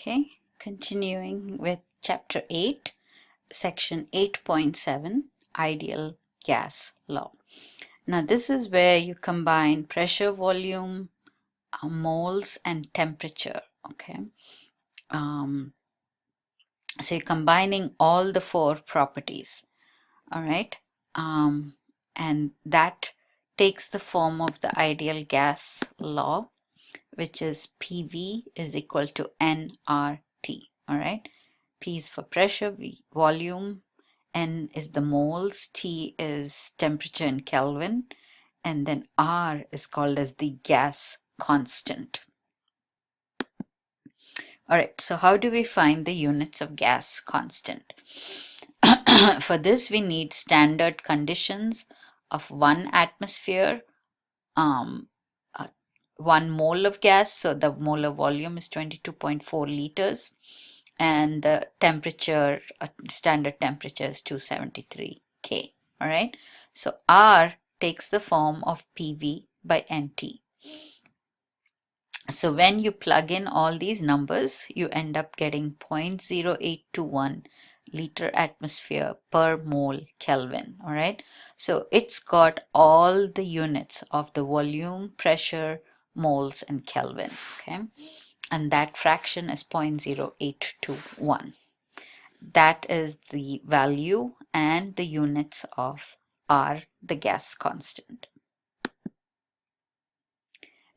Okay, continuing with chapter 8, section 8.7, ideal gas law. Now this is where you combine pressure, volume, moles and temperature. Okay, so you're combining all the four properties. All right, and that takes the form of the ideal gas law, which is PV is equal to nRT. All right, P is for pressure, V volume, N is the moles, T is temperature in Kelvin, and then R is called as the gas constant. All right, so how do we find the units of gas constant? For this, we need standard conditions of 1 atmosphere, 1 mole of gas, so the molar volume is 22.4 liters, and the temperature, standard temperature is 273 K. All right, so R takes the form of PV by NT. So when you plug in all these numbers, you end up getting 0.0821 liter atmosphere per mole Kelvin. All right, so it's got all the units of the volume, pressure, moles, and Kelvin. Okay, and that fraction is 0.0821. That is the value and the units of R, the gas constant.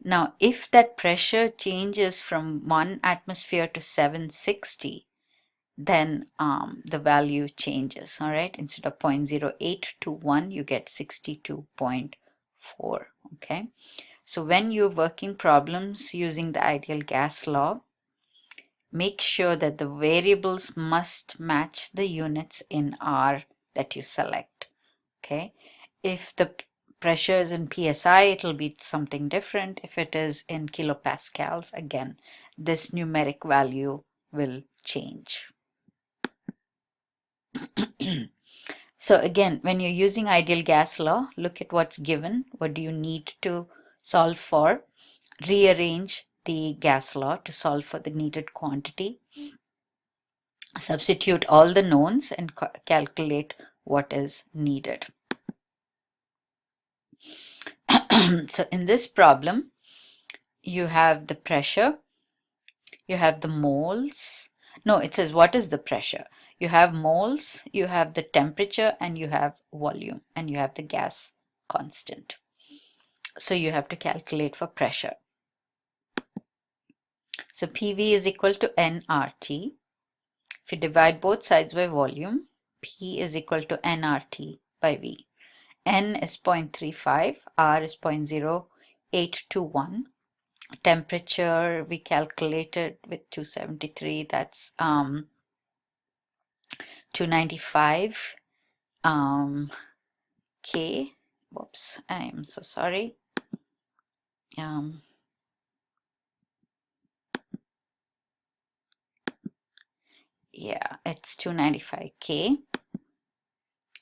Now, if that pressure changes from 1 atmosphere to 760, then the value changes. All right, instead of 0.0821, you get 62.4. Okay, so when you're working problems using the ideal gas law, make sure that the variables must match the units in R that you select. Okay, if the pressure is in psi, it'll be something different. If it is in kilopascals, again, this numeric value will change. So again, when you're using ideal gas law, look at what's given. What do you need to solve for? Rearrange the gas law to solve for the needed quantity. Substitute all the knowns and calculate what is needed. So in this problem, you have the pressure, you have the moles. No, it says what is the pressure? You have moles, you have the temperature, and you have volume, and you have the gas constant. So you have to calculate for pressure. So PV is equal to nRT. If you divide both sides by volume, P is equal to nRT by V. N is 0.35, R is 0.0821. Temperature we calculated with 273, that's 295 K. Whoops, I am so sorry. Yeah, it's 295 K,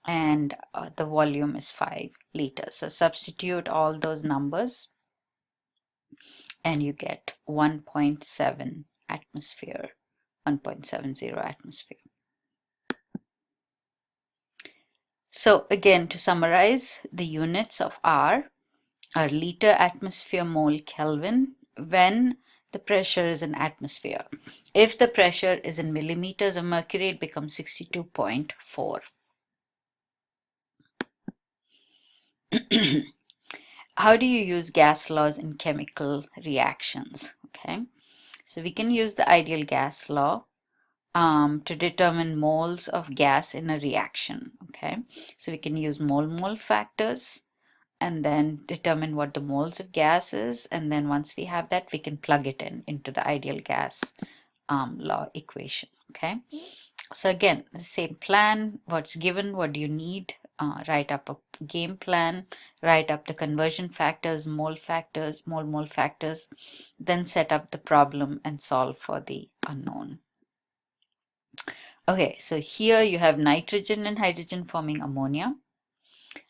and the volume is 5 liters. So substitute all those numbers and you get 1.7 atmosphere, 1.70 atmosphere. So again, to summarize, the units of R are liter atmosphere mole Kelvin when the pressure is in atmosphere. If the pressure is in millimeters of mercury, it becomes 62.4. How do you use gas laws in chemical reactions? Okay, so we can use the ideal gas law to determine moles of gas in a reaction. Okay, so we can use mole factors and then determine what the moles of gas is, and then once we have that, we can plug it into the ideal gas law equation. Okay, so again, the same plan. What's given, what do you need? Write up a game plan, write up the conversion factors, mole factors, then set up the problem and solve for the unknown. Okay, so here you have nitrogen and hydrogen forming ammonia.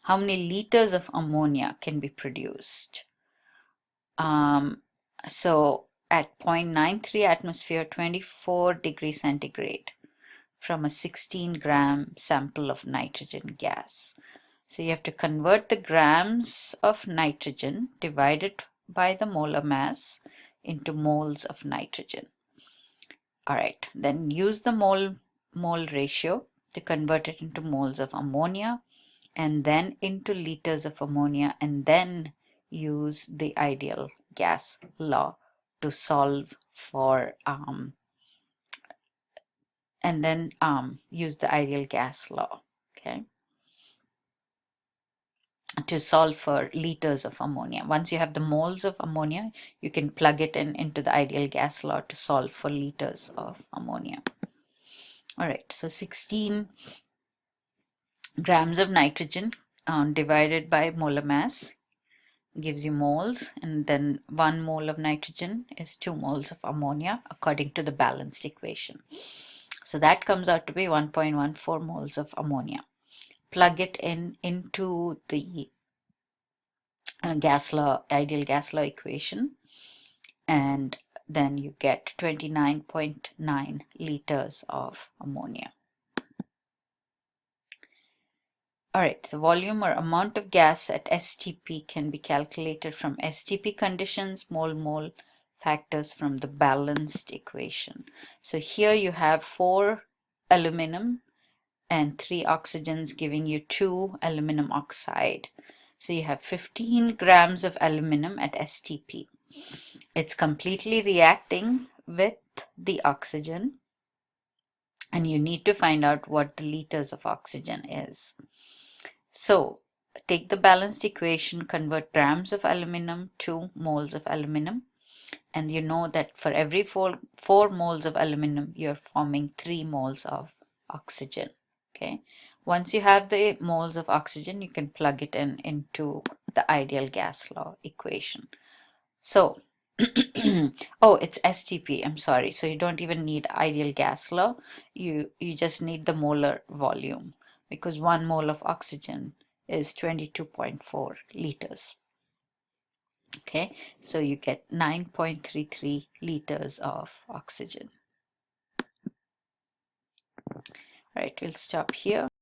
How many liters of ammonia can be produced? So at 0.93 atmosphere, 24 degrees centigrade from a 16-gram sample of nitrogen gas. So you have to convert the grams of nitrogen divided by the molar mass into moles of nitrogen. All right, then use the mole ratio to convert it into moles of ammonia, and then into liters of ammonia, and then use the ideal gas law to solve for use the ideal gas law, okay, to solve for liters of ammonia. Once you have the moles of ammonia, you can plug it into the ideal gas law to solve for liters of ammonia. All right, so 16 grams of nitrogen divided by molar mass gives you moles, and then 1 mole of nitrogen is 2 moles of ammonia according to the balanced equation. So that comes out to be 1.14 moles of ammonia. Plug it into the ideal gas law equation, and then you get 29.9 liters of ammonia. All right, the volume or amount of gas at STP can be calculated from STP conditions, mole factors from the balanced equation. So here you have 4 aluminum and 3 oxygens, giving you 2 aluminum oxide. So you have 15 grams of aluminum at STP. It's completely reacting with the oxygen, and you need to find out what the liters of oxygen is. So take the balanced equation, convert grams of aluminum to moles of aluminum, and you know that for every 4 moles of aluminum, you're forming 3 moles of oxygen. Okay. Once you have the moles of oxygen, you can plug it into the ideal gas law equation. So, oh, it's STP. I'm sorry. So you don't even need ideal gas law. You just need the molar volume, because 1 mole of oxygen is 22.4 liters. Okay, so you get 9.33 liters of oxygen. All right, we'll stop here.